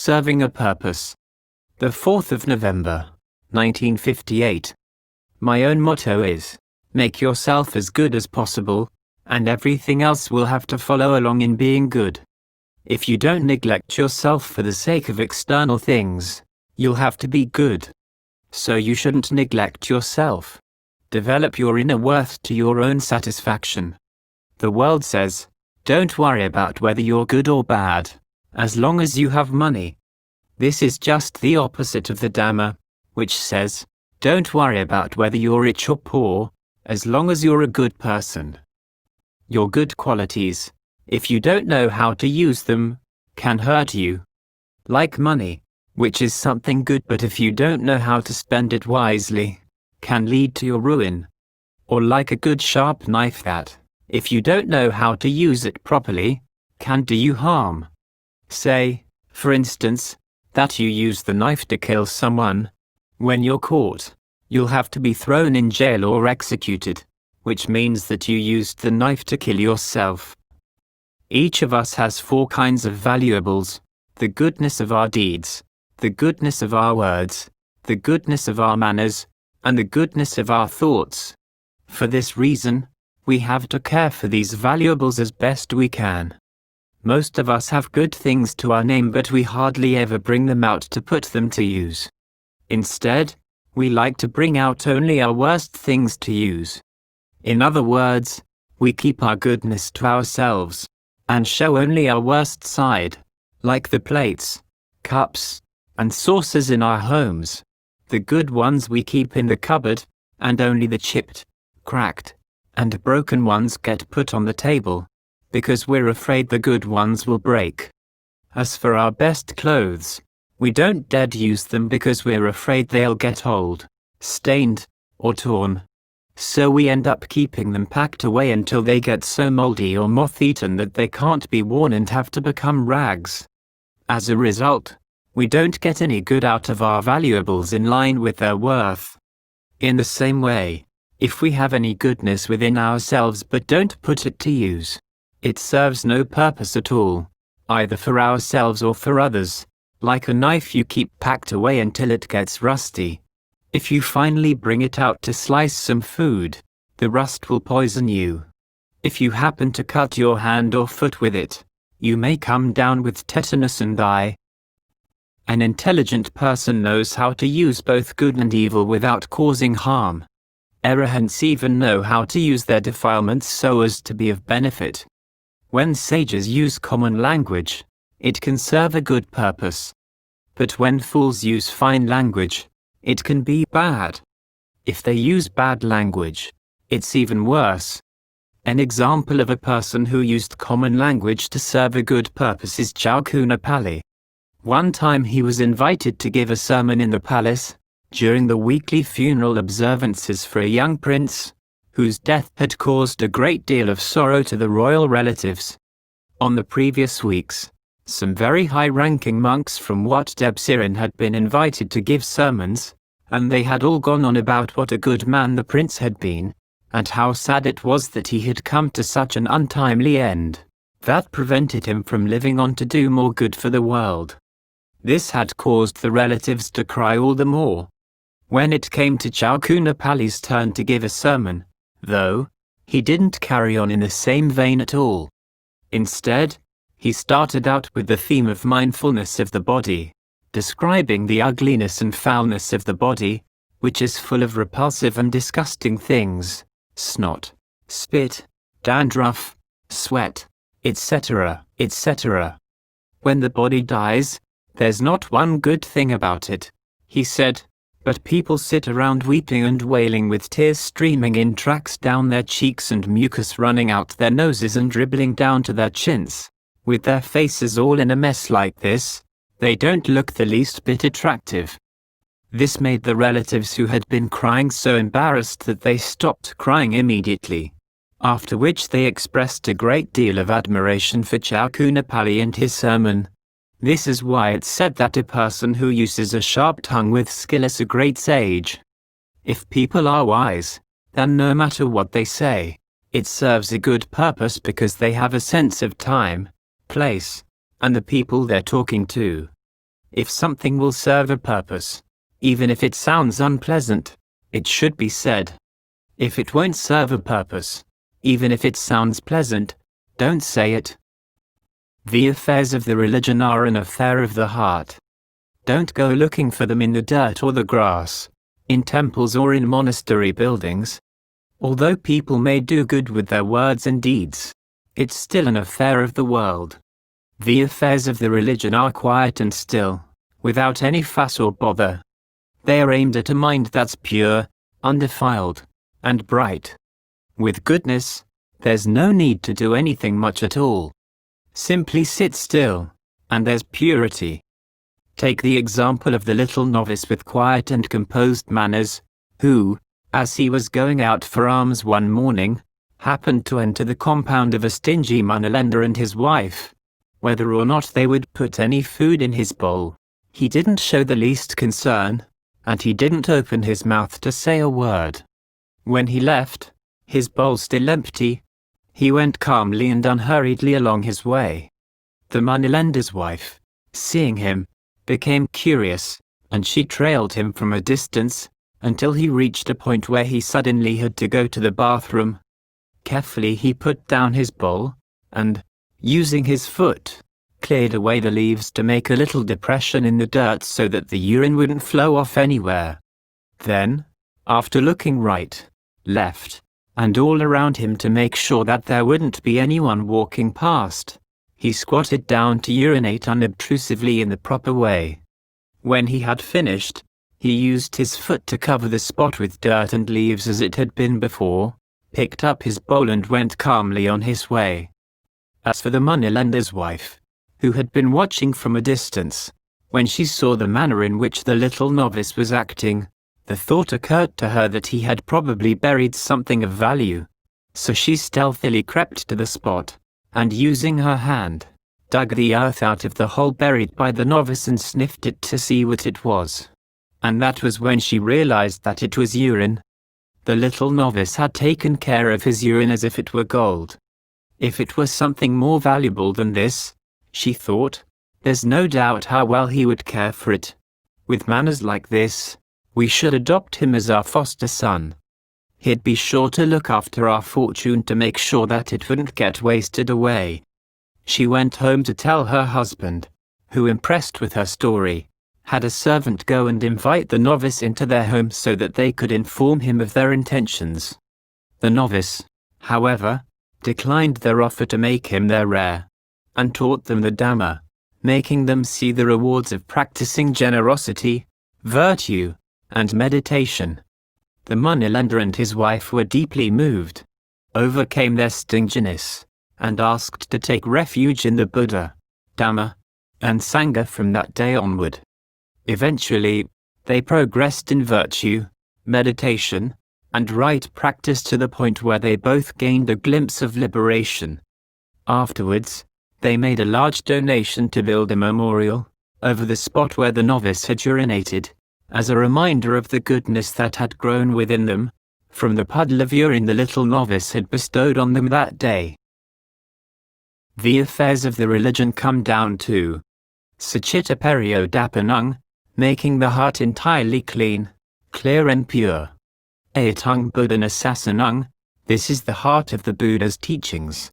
Serving a Purpose. The 4th of November, 1958. My own motto is, make yourself as good as possible, and everything else will have to follow along in being good. If you don't neglect yourself for the sake of external things, you'll have to be good. So you shouldn't neglect yourself. Develop your inner worth to your own satisfaction. The world says, don't worry about whether you're good or bad, as long as you have money. This is just the opposite of the Dhamma, which says, don't worry about whether you're rich or poor, as long as you're a good person. Your good qualities, if you don't know how to use them, can hurt you. Like money, which is something good, but if you don't know how to spend it wisely, can lead to your ruin. Or like a good sharp knife that, if you don't know how to use it properly, can do you harm. Say, for instance, that you use the knife to kill someone. When you're caught, you'll have to be thrown in jail or executed, which means that you used the knife to kill yourself. Each of us has 4 kinds of valuables: the goodness of our deeds, the goodness of our words, the goodness of our manners, and the goodness of our thoughts. For this reason, we have to care for these valuables as best we can. Most of us have good things to our name, but we hardly ever bring them out to put them to use. Instead, we like to bring out only our worst things to use. In other words, we keep our goodness to ourselves, and show only our worst side, like the plates, cups, and saucers in our homes. The good ones we keep in the cupboard, and only the chipped, cracked, and broken ones get put on the table, because we're afraid the good ones will break. As for our best clothes, we don't dare use them because we're afraid they'll get old, stained, or torn. So we end up keeping them packed away until they get so moldy or moth-eaten that they can't be worn and have to become rags. As a result, we don't get any good out of our valuables in line with their worth. In the same way, if we have any goodness within ourselves but don't put it to use, it serves no purpose at all, either for ourselves or for others, like a knife you keep packed away until it gets rusty. If you finally bring it out to slice some food, the rust will poison you. If you happen to cut your hand or foot with it, you may come down with tetanus and die. An intelligent person knows how to use both good and evil without causing harm. Arahants even know how to use their defilements so as to be of benefit. When sages use common language, it can serve a good purpose. But when fools use fine language, it can be bad. If they use bad language, it's even worse. An example of a person who used common language to serve a good purpose is Ṭhānisssaro. One time he was invited to give a sermon in the palace, during the weekly funeral observances for a young prince, whose death had caused a great deal of sorrow to the royal relatives. On the previous weeks, some very high-ranking monks from Wat Debsirin had been invited to give sermons, and they had all gone on about what a good man the prince had been, and how sad it was that he had come to such an untimely end, that prevented him from living on to do more good for the world. This had caused the relatives to cry all the more. When it came to Ṭhānissaro's turn to give a sermon, though, he didn't carry on in the same vein at all. Instead, he started out with the theme of mindfulness of the body, describing the ugliness and foulness of the body, which is full of repulsive and disgusting things: snot, spit, dandruff, sweat, etc., etc. When the body dies, there's not one good thing about it, he said, but people sit around weeping and wailing with tears streaming in tracks down their cheeks and mucus running out their noses and dribbling down to their chins. With their faces all in a mess like this, they don't look the least bit attractive. This made the relatives who had been crying so embarrassed that they stopped crying immediately, after which they expressed a great deal of admiration for Ṭhānisssaro and his sermon. This is why it's said that a person who uses a sharp tongue with skill is a great sage. If people are wise, then no matter what they say, it serves a good purpose because they have a sense of time, place, and the people they're talking to. If something will serve a purpose, even if it sounds unpleasant, it should be said. If it won't serve a purpose, even if it sounds pleasant, don't say it. The affairs of the religion are an affair of the heart. Don't go looking for them in the dirt or the grass, in temples or in monastery buildings. Although people may do good with their words and deeds, it's still an affair of the world. The affairs of the religion are quiet and still, without any fuss or bother. They are aimed at a mind that's pure, undefiled, and bright. With goodness, there's no need to do anything much at all. Simply sit still, and there's purity. Take the example of the little novice with quiet and composed manners, who, as he was going out for alms one morning, happened to enter the compound of a stingy moneylender and his wife. Whether or not they would put any food in his bowl, he didn't show the least concern, and he didn't open his mouth to say a word. When he left, his bowl still empty, he went calmly and unhurriedly along his way. The moneylender's wife, seeing him, became curious, and she trailed him from a distance, until he reached a point where he suddenly had to go to the bathroom. Carefully he put down his bowl, and, using his foot, cleared away the leaves to make a little depression in the dirt so that the urine wouldn't flow off anywhere. Then, after looking right, left, and all around him to make sure that there wouldn't be anyone walking past, he squatted down to urinate unobtrusively in the proper way. When he had finished, he used his foot to cover the spot with dirt and leaves as it had been before, picked up his bowl and went calmly on his way. As for the moneylender's wife, who had been watching from a distance, when she saw the manner in which the little novice was acting, the thought occurred to her that he had probably buried something of value. So she stealthily crept to the spot, and using her hand, dug the earth out of the hole buried by the novice and sniffed it to see what it was. And that was when she realized that it was urine. The little novice had taken care of his urine as if it were gold. If it was something more valuable than this, she thought, there's no doubt how well he would care for it. With manners like this, we should adopt him as our foster son. He'd be sure to look after our fortune to make sure that it wouldn't get wasted away. She went home to tell her husband, who, impressed with her story, had a servant go and invite the novice into their home so that they could inform him of their intentions. The novice, however, declined their offer to make him their heir, and taught them the Dhamma, making them see the rewards of practicing generosity, virtue, and meditation. The moneylender and his wife were deeply moved, overcame their stinginess, and asked to take refuge in the Buddha, Dhamma, and Sangha from that day onward. Eventually, they progressed in virtue, meditation, and right practice to the point where they both gained a glimpse of liberation. Afterwards, they made a large donation to build a memorial over the spot where the novice had urinated, as a reminder of the goodness that had grown within them, from the puddle of urine the little novice had bestowed on them that day. The affairs of the religion come down to Sachitta Periodapanung, making the heart entirely clean, clear and pure. Atung Buddhana Sasanung, this is the heart of the Buddha's teachings.